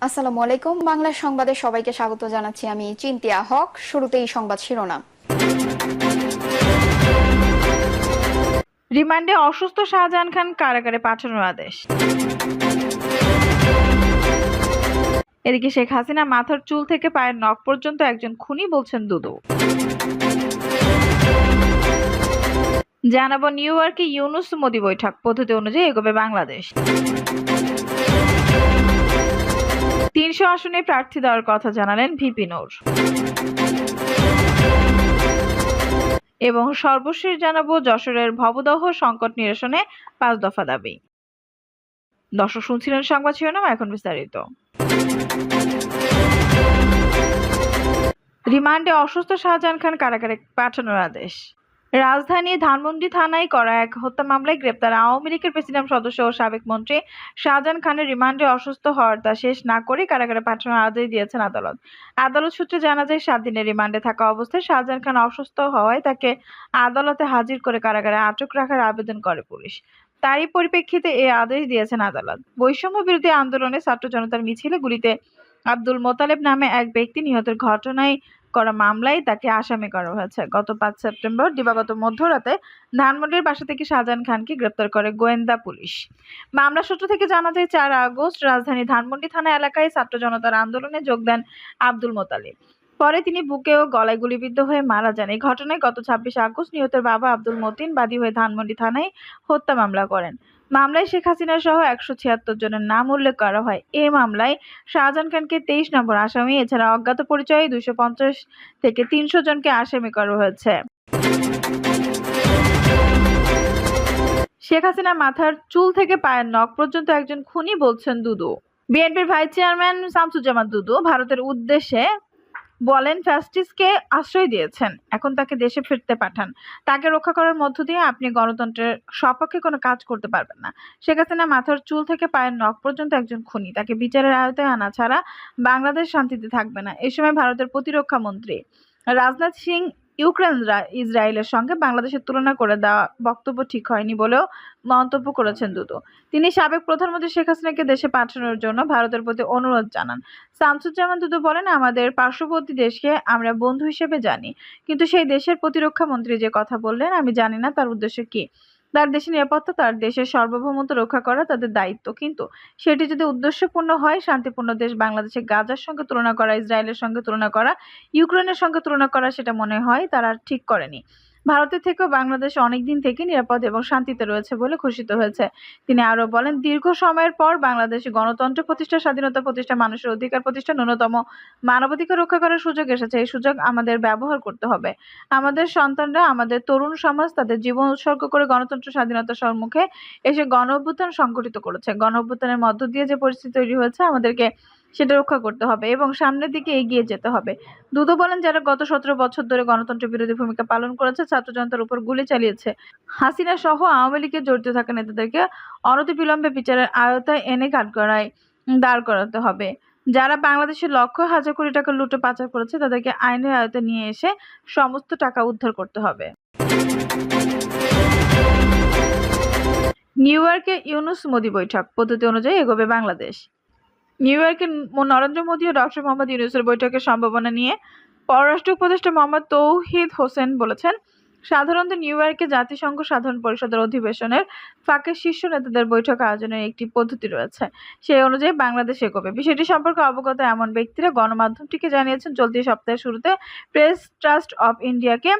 আসসালামু আলাইকুম। বাংলা সংবাদে সবাইকে স্বাগত জানাচ্ছি। আমি চিন্তিয়া হক। শুরুতেই সংবাদ শিরোনাম। রিমান্ডে অসুস্থ শাহজাহান খান কারাগারে পাঠানোর আদেশ। এদিকে শেখ হাসিনা মাথার চুল থেকে পায়ের নখ পর্যন্ত একজন খুনি বলছেন দুদু। জানাবো নিউ ইয়র্কে ইউনুস মোদি বৈঠক পদ্ধতি অনুযায়ী এগোবে বাংলাদেশ। ৩০০ আসনে প্রার্থী দেওয়ার কথা জানালেন ভিপি নূর। এবং সর্বশেষ জানাবো যশোরের ভবদহ সংকট নিরসনে ৫ দফা দাবি। দর্শক শুনছিলেন সংবাদ শিরোনাম, এখন বিস্তারিত। রিমান্ডে অসুস্থ শাহজাহান খান কারাগারে পাঠানোর আদেশ। রাজধানী ধানমন্ডি থানায় করা এক হত্যা মামলায় গ্রেপ্তার আওয়ামী লীগের প্রেসিডিয়াম সদস্য ও সাবেক মন্ত্রী শাহজাহান খানের রিমান্ডে অসুস্থ হওয়ার তা শেষ না করে কারাগারে পাঠানোর আদেশ দিয়েছেন আদালত। আদালত সূত্রে জানা যায়, 7 দিনের রিমান্ডে থাকা অবস্থায় শাহজাহান খান অসুস্থ হওয়ায় তাকে আদালতে হাজির করে কারাগারে আটক রাখার আবেদন করে পুলিশ। তারই পরিপ্রেক্ষিতে এই আদেশ দিয়েছেন আদালত। বৈষম্য বিরোধী আন্দোলনে ছাত্র জনতার মিছিলে গুলিতে আব্দুল মোতালেব নামে এক ব্যক্তি নিহতের ঘটনায় করা মামলায় তাকে আসামি করা হয়েছে। গত 5 সেপ্টেম্বর দিবাগত মধ্যরাতে ধানমন্ডির বাসা থেকে শাহজাহান খানকে গ্রেপ্তার করে গোয়েন্দা পুলিশ। মামলা সূত্র থেকে জানা যায়, 4 আগস্ট রাজধানী ধানমন্ডি থানা এলাকায় ছাত্র জনতার আন্দোলনে যোগ দেন আব্দুল মোতালেব। পরে তিনি বুকে ও গলায় গুলিবিদ্ধ হয়ে মারা যান। এই ঘটনায় গত 26 আগস্ট নিহতের বাবা আব্দুল মতিন বাদী হয়ে ধানমন্ডি থানায় হত্যা মামলা করেন। মামলায় শেখ হাসিনা সহ 176 জনের নাম উল্লেখ করা হয়। এই মামলায় শাহজাহান খানকে 23 নম্বর আসামি, এছাড়া অজ্ঞাত পরিচয়ে 250 থেকে 300 জনকে আসামি করা হয়েছে। শেখ হাসিনা মাথার চুল থেকে পায়ের নখ পর্যন্ত একজন খুনি বলছেন দুদু। বিএনপির ভাইস চেয়ারম্যান শামসুজ্জামান দুদু ভারতের উদ্দেশ্যে বলেন, ফ্যাসিস্টকে আশ্রয় দিয়েছেন, এখন তাকে দেশে ফিরতে পাঠান। তাকে রক্ষা করার মধ্য দিয়ে আপনি গণতন্ত্রের সপক্ষে কোনো কাজ করতে পারবেন না। শেখ হাসিনা মাথার চুল থেকে পায়ের নখ পর্যন্ত একজন খুনি, তাকে বিচারের আওতায় আনা ছাড়া বাংলাদেশ শান্তিতে থাকবে না। এই সময় ভারতের প্রতিরক্ষা মন্ত্রী রাজনাথ সিং ইউক্রেন ইসরায়েলের সঙ্গে বাংলাদেশের তুলনা করে দেওয়া বক্তব্য ঠিক হয়নি বলেও মন্তব্য করেছেন দুদু। তিনি সাবেক প্রধানমন্ত্রী শেখ হাসিনাকে দেশে পাঠানোর জন্য ভারতের প্রতি অনুরোধ জানান। শামসুজ্জামান দুদু বলেন, আমাদের পার্শ্ববর্তী দেশকে আমরা বন্ধু হিসেবে জানি, কিন্তু সেই দেশের প্রতিরক্ষা মন্ত্রী যে কথা বললেন, আমি জানি না তার উদ্দেশ্য কি। তার দেশের নিরাপত্তা, তার দেশের সার্বভৌমত্ব রক্ষা করা তাদের দায়িত্ব, কিন্তু সেটি যদি উদ্দেশ্যপূর্ণ হয়, শান্তিপূর্ণ দেশ বাংলাদেশে গাজার সঙ্গে তুলনা করা, ইসরায়েলের সঙ্গে তুলনা করা, ইউক্রেনের সঙ্গে তুলনা করা, সেটা মনে হয় তারা ঠিক করেনি। ভারতের থেকেও বাংলাদেশ অনেকদিন থেকে নিরাপদ এবং শান্তিতে রয়েছে বলে ঘোষিত হয়েছে। তিনি আরো বলেন, দীর্ঘ সময়ের পর বাংলাদেশে গণতন্ত্র প্রতিষ্ঠা, স্বাধীনতা প্রতিষ্ঠা, মানুষের অধিকার প্রতিষ্ঠা, ন্যূনতম মানবাধিকার রক্ষা করার সুযোগ এসেছে। এই সুযোগ আমাদের ব্যবহার করতে হবে। আমাদের সন্তানরা, আমাদের তরুণ সমাজ তাদের জীবন উৎসর্গ করে গণতন্ত্র, স্বাধীনতার সম্মুখে এসে গণ অভ্যুত্থান সংগঠিত করেছে। গণ অভ্যুত্থানের মধ্য দিয়ে যে পরিস্থিতি তৈরি হয়েছে, আমাদেরকে সেটা রক্ষা করতে হবে এবং সামনের দিকে এগিয়ে যেতে হবে। দুদু বলেন, যারা গত 17 বছর ধরে গণতন্ত্র বিরোধী ভূমিকা পালন করেছে, ছাত্র জনতার উপর গুলি চালিয়েছে, হাসিনা সহ আওয়ামী লীগের জড়িত থাকা নেতাদেরকে অনতিবিলম্বে বিচারের আওতায় এনে কাঠগড়ায় দাঁড় করাতে হবে। যারা বাংলাদেশের লক্ষ হাজার কোটি টাকা লুটে পাচার করেছে, তাদেরকে আইনের আওতায় নিয়ে এসে সমস্ত টাকা উদ্ধার করতে হবে। নিউ ইয়র্কে ইউনুস মোদি বৈঠক পদ্ধতি অনুযায়ী এগোবে বাংলাদেশ। নিউ ইয়র্কে নরেন্দ্র মোদী ও ডক্টর মোহাম্মদ ইউনূসের বৈঠকের সম্ভাবনা নিয়ে পররাষ্ট্র উপদেষ্টা মোহাম্মদ তৌহিদ হোসেন বলেছেন, সাধারণত নিউ ইয়র্কে জাতিসংঘ সাধারণ পরিষদের অধিবেশনের ফাঁকে শীর্ষ নেতাদের বৈঠক আয়োজনের একটি পদ্ধতি রয়েছে। সেই অনুযায়ী বাংলাদেশ এগোবে। বিষয়টি সম্পর্কে অবগত এমন ব্যক্তিরা গণমাধ্যমটিকে জানিয়েছেন, চলতি সপ্তাহের শুরুতে প্রেস ট্রাস্ট অব ইন্ডিয়াকে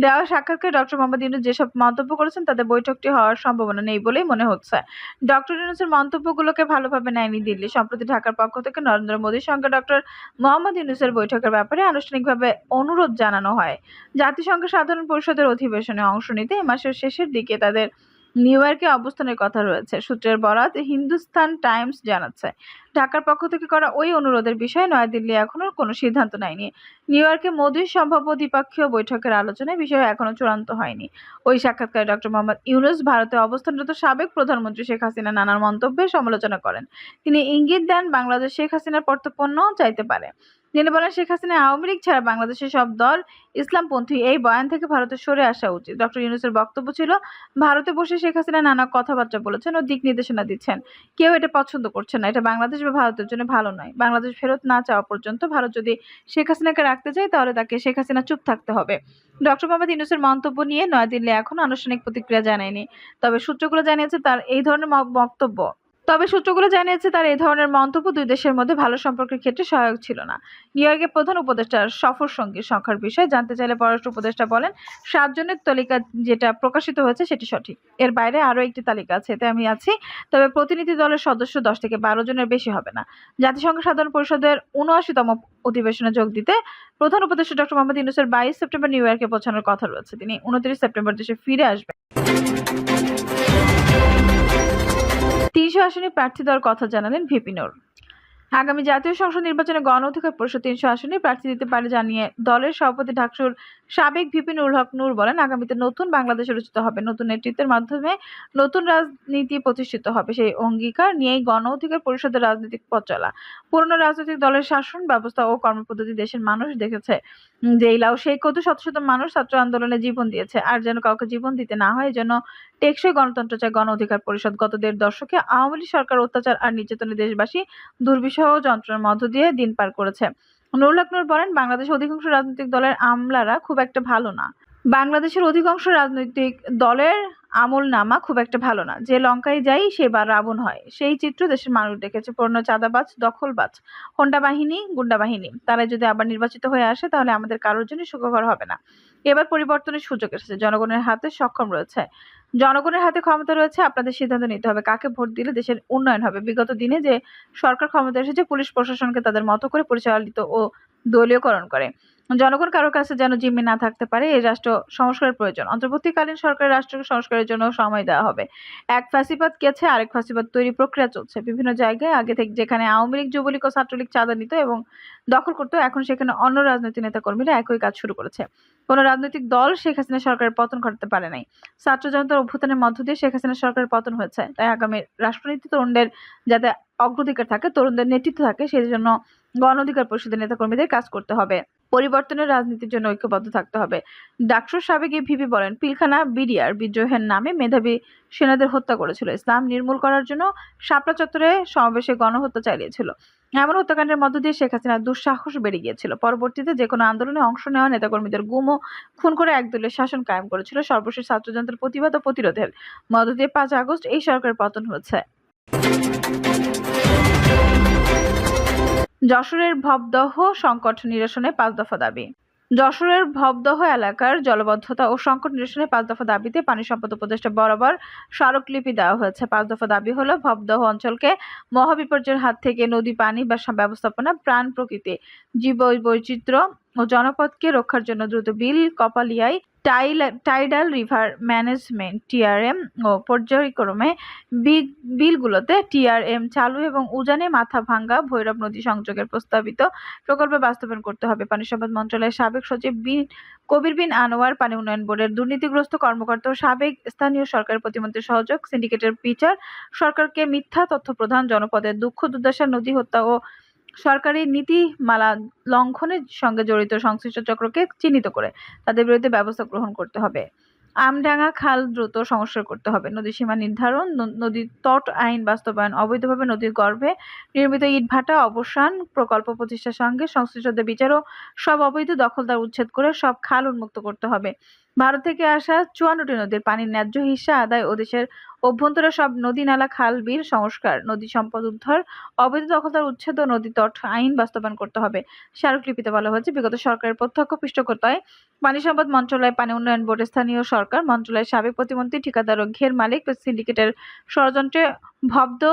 দেওয়া সাক্ষাৎকারে ডক্টর মোহাম্মদ ইউনূস যেসব মন্তব্য করেছেন, তাতে বৈঠকটি হওয়ার সম্ভাবনা নেই বলেই মনে হচ্ছে। ডক্টর ইউনূসের মন্তব্যগুলোকে ভালোভাবে নেয়নি দিল্লি। সম্প্রতি ঢাকার পক্ষ থেকে নরেন্দ্র মোদীর সঙ্গে ডক্টর মোহাম্মদ ইউনূসের বৈঠকের ব্যাপারে আনুষ্ঠানিকভাবে অনুরোধ জানানো হয়। জাতিসংঘের সাধারণ পরিষদের অধিবেশনে অংশ নিতে এ মাসের শেষের দিকে তাদের নিউ ইয়র্কে অবস্থানের কথা রয়েছে। সূত্রের বরাত হিন্দুস্তান টাইমস জানাচ্ছে, ঢাকার পক্ষ থেকে করা ওই অনুরোধের বিষয়ে নয়াদিল্লি এখনো কোনো সিদ্ধান্ত নেয়নি। নিউ ইয়র্কে মোদীর সম্ভাব্য দ্বিপক্ষীয় বৈঠকের আলোচনায় বিষয় এখনো চূড়ান্ত হয়নি। ওই সাক্ষাৎকারে ডক্টর মোহাম্মদ ইউনূস ভারতে অবস্থানরত সাবেক প্রধানমন্ত্রী শেখ হাসিনা নানার মন্তব্যের সমালোচনা করেন। তিনি ইঙ্গিত দেন, বাংলাদেশ শেখ হাসিনার প্রত্যর্পণ চাইতে পারে। তিনি বলেন, শেখ হাসিনা আওয়ামী লীগ ছাড়া বাংলাদেশের সব দল ইসলামপন্থী। এই বয়ান থেকে ভারতের সরে আসা উচিত। ডক্টর ইউনূসের বক্তব্য ছিল, ভারতে বসে শেখ হাসিনা নানা কথাবার্তা বলেছেন ও দিক নির্দেশনা দিচ্ছেন। কেউ এটা পছন্দ করছে না। এটা বাংলাদেশ বা ভারতের জন্য ভালো নয়। বাংলাদেশ ফেরত না চাওয়া পর্যন্ত ভারত যদি শেখ হাসিনাকে রাখতে চায় তাহলে তাকে শেখ হাসিনা চুপ থাকতে হবে। ডক্টর মোহাম্মদ ইউনূসের মন্তব্য নিয়ে নয়াদিল্লি এখনো আনুষ্ঠানিক প্রতিক্রিয়া জানায়নি। তবে সূত্রগুলো জানিয়েছে তার এই ধরনের মন্তব্য দুই দেশের মধ্যে ভালো সম্পর্কের ক্ষেত্রে সহায়ক ছিল না। নিউ ইয়র্কে প্রধান উপদেষ্টার সফর সঙ্গী সংখ্যার বিষয়ে জানতে চাইলে পররাষ্ট্র উপদেষ্টা বলেন, 7 জনের তালিকা যেটা প্রকাশিত হয়েছে সেটি সঠিক। এর বাইরে আরও একটি তালিকা আছে, এতে আমি আছি। তবে প্রতিনিধি দলের সদস্য 10 থেকে 12 জনের বেশি হবে না। জাতিসংঘ সাধারণ পরিষদের 79তম অধিবেশনে যোগ দিতে প্রধান উপদেষ্টা ডক্টর মোহাম্মদ ইউনূসের 22 সেপ্টেম্বর নিউ ইয়র্কে পৌঁছানোর কথা রয়েছে। তিনি 29 সেপ্টেম্বর দেশে ফিরে আসবেন। 300 আসনে প্রার্থী দেওয়ার কথা জানালেন ভিপি নূর। আগামী জাতীয় সংসদ নির্বাচনে গণ অধিকার পরিষদ 300 আসনে প্রার্থী দিতে পারে জানিয়ে দলের সভাপতি ডাকসুর সাবেক ভিপি নুরুল হক নূর বলেন, আগামীতে নতুন বাংলাদেশ রচিত হবে, নতুন নেতৃত্বের মাধ্যমে নতুন রাজনীতি প্রতিষ্ঠিত হবে। সেই অঙ্গীকার নিয়েই গণ অধিকার পরিষদের রাজনৈতিক পথ চলা। পুরনো রাজনৈতিক দলের শাসন ব্যবস্থা ও কর্মপদ্ধতি দেশের মানুষ দেখেছে। যেই লাউ সেই কদু, শত শত মানুষ ছাত্র আন্দোলনে জীবন দিয়েছে। আর যেন কাউকে জীবন দিতে না হয়, যেন টেকসই গণতন্ত্র চায় গণ অধিকার পরিষদ। গত 1.5 দশকে আওয়ামী লীগ সরকার অত্যাচার আর নির্যাতনে দেশবাসী দুর্বিষহ যন্ত্রণার মধ্য দিয়ে দিন পার করেছে। নুরুল হক নূর বলেন, বাংলাদেশের অধিকাংশ রাজনৈতিক দলের আমলারা খুব একটা ভালো না। আমলনামা খুব একটা ভালো না। যে লঙ্কায় যাই সেবার রাবণ হয়, সেই চিত্র দেশের মানুষ দেখেছে। পুরনো চাঁদাবাজ, দখলবাজ, হোন্ডা বাহিনী, গুন্ডা বাহিনী, তারা যদি আবার নির্বাচিত হয়ে আসে তাহলে আমাদের কারোর জন্য সুখকর হবে না। এবার পরিবর্তনের সুযোগ এসেছে। জনগণের হাতে ক্ষমতা রয়েছে। আপনাদের সিদ্ধান্ত নিতে হবে কাকে ভোট দিলে দেশের উন্নয়ন হবে। বিগত দিনে যে সরকার ক্ষমতা এসেছে, পুলিশ প্রশাসনকে তাদের মতো করে পরিচালিত ও দলীয়করণ করে। জনগণ কারো কাছে যেন জিম্মি না থাকতে পারে, এই রাষ্ট্র সংস্কারের প্রয়োজন। অন্তর্বর্তীকালীন সরকারের রাষ্ট্র সংস্কারের জন্য সময় দেওয়া হবে। এক ফ্যাসিবাদ গেছে, আরেক ফ্যাসিবাদ তৈরি প্রক্রিয়া চলছে। বিভিন্ন জায়গায় আগে থেকে যেখানে আওয়ামী লীগ, যুবলীগ ও ছাত্রলীগ চাঁদা নিত এবং দখল করতো, এখন সেখানে অন্য রাজনৈতিক নেতাকর্মীরা একই কাজ শুরু করেছে। কোনো রাজনৈতিক দল শেখ হাসিনা সরকারের পতন ঘটাতে পারে নাই। ছাত্র জনতার অভ্যুত্থানের মধ্য দিয়ে শেখ হাসিনা সরকারের পতন হয়েছে। তাই আগামী রাষ্ট্রনীতি তরুণদের যাতে অগ্রাধিকার থাকে, তরুণদের নেতৃত্ব থাকে, সেই জন্য গণ অধিকার পরিষদের নেতাকর্মীদের কাজ করতে হবে। পরিবর্তনের রাজনীতির জন্য ঐক্যবদ্ধ থাকতে হবে। ডাকসুর সাবেক এই ভিপি বলেন, পিলখানা বিডিআর বিদ্রোহের নামে মেধাবী সেনাদের হত্যা করেছিল। ইসলাম নির্মূল করার জন্য শাপলা চত্বরে সমাবেশে গণহত্যা চালিয়েছিল। এমন হত্যাকাণ্ডের মধ্য দিয়ে শেখ হাসিনার দুঃসাহস বেড়ে গিয়েছিল। পরবর্তীতে যে কোনো আন্দোলনে অংশ নেওয়া নেতাকর্মীদের গুম ও খুন করে একদলীয় শাসন কায়েম করেছিল। সর্বশেষ ছাত্র জনতার প্রতিবাদ ও প্রতিরোধের মধ্য দিয়ে 5 আগস্ট এই সরকারের পতন হয়েছে। যশোরের ভবদহ সংকট নিরসনে 5 দফা দাবি। যশোরের ভবদহ এলাকার জলাবদ্ধতা ও সংকট নিরসনে 5 দফা দাবিতে পানি সম্পদ উপদেষ্টা বরাবর স্মারকলিপি দেওয়া হয়েছে। 5 দফা দাবি হলো, ভবদহ অঞ্চলকে মহাবিপর্যয়ের হাত থেকে নদী, পানি বা ব্যবস্থাপনা, প্রাণ প্রকৃতি, জীববৈচিত্র্য ও জনপদকে রক্ষার জন্য দ্রুত বিল কপালিয়ায় টাইডাল রিভার ম্যানেজমেন্ট টিআরএম ও পর্যায়ক্রমে বিলগুলোতে টিআরএম চালু এবং উজানে মাথাভাঙ্গা ভৈরব নদী সংযোগের প্রস্তাবিত প্রকল্প বাস্তবায়ন করতে হবে। পানি সম্পদ মন্ত্রণালয়ের সাবেক সচিব কবির বিন আনোয়ার, পানি উন্নয়ন বোর্ডের দুর্নীতিগ্রস্ত কর্মকর্তা ও সাবেক স্থানীয় সরকার প্রতিমন্ত্রীর সহযোগ সিন্ডিকেটের বিচার, সরকারকে মিথ্যা তথ্য প্রদান, জনপদের দুঃখ দুর্দশা, নদী হত্যা ও সরকারি নীতিমালা লঙ্ঘনের সঙ্গে জড়িত সংশ্লিষ্ট চক্রকে চিহ্নিত করে তাদের বিরুদ্ধে ব্যবস্থা গ্রহণ করতে হবে। আমডাঙ্গা খাল দ্রুত সংস্কার করতে হবে। নদী সীমা নির্ধারণ, নদী তট আইন বাস্তবায়ন, অবৈধভাবে নদীর গর্ভে নির্মিত ইটভাটা অবসান, প্রকল্প প্রতিষ্ঠার সঙ্গে সংশ্লিষ্টদের বিচার ও সব অবৈধ দখলদার উচ্ছেদ করে সব খাল উন্মুক্ত করতে হবে। ভারত থেকে আসা 54টি নদীর পানির ন্যায্য হিস্সা আদায় ও দেশের অভ্যন্তরে সব নদী, নালা, খাল, বিল সংস্কার, নদী সম্পদ উদ্ধার, অবৈধ দখলদার উচ্ছেদ ও নদী তট আইন বাস্তবায়ন করতে হবে। স্মারকলিপিতে বলা হয়েছে, বিগত সরকারের প্রত্যক্ষ পৃষ্ঠপোষকতায় পানি সম্পদ মন্ত্রণালয়, পানি উন্নয়ন বোর্ড, স্থানীয় সরকার মন্ত্রণালয়ের সাবেক প্রতিমন্ত্রী, ঠিকাদার ও ঘের মালিক সিন্ডিকেটের ষড়যন্ত্রে ভবদ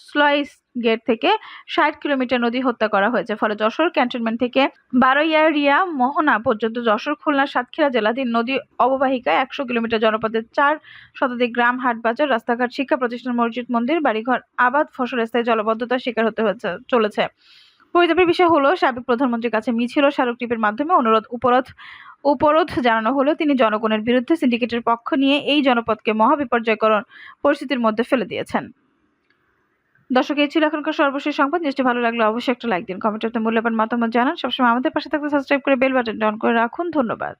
স্লুইস গেট থেকে 60 কিলোমিটার নদী হত্যা করা হয়েছে। ফলে যশোর ক্যান্টনমেন্ট থেকে বারৈয়ারিয়া মোহনা পর্যন্ত যশোর, খুলনা, সাতক্ষীরা জেলাধীন নদী অববাহিকায় 100 কিলোমিটার জনপদের 4 শতাধিক গ্রাম, হাট, বাজার, রাস্তাঘাট, শিক্ষা প্রতিষ্ঠান, মসজিদ, মন্দির, বাড়িঘর, আবাদ ফসল স্থায়ী জলাবদ্ধতার শিকার হতে চলেছে। পরিতাপের বিষয় হলো, সাবেক প্রধানমন্ত্রীর কাছে মিছিল ও স্মারকলিপির মাধ্যমে উপরোধ জানানো হলেও তিনি জনগণের বিরুদ্ধে সিন্ডিকেটের পক্ষ নিয়ে এই জনপদকে মহাবিপর্যয়কর পরিস্থিতির মধ্যে ফেলে দিয়েছেন। দর্শক, এই ছিল এখনকার সর্বশেষ সংবাদ। নিশ্চয়ই ভালো লাগলে অবশ্যই একটা লাইক দিন, কমেন্টে আপনার মূল্যবান মতামত জানান। সবসময় আমাদের পাশে থাকতে সাবস্ক্রাইব করে বেল বাটনটা অন করে রাখুন। ধন্যবাদ।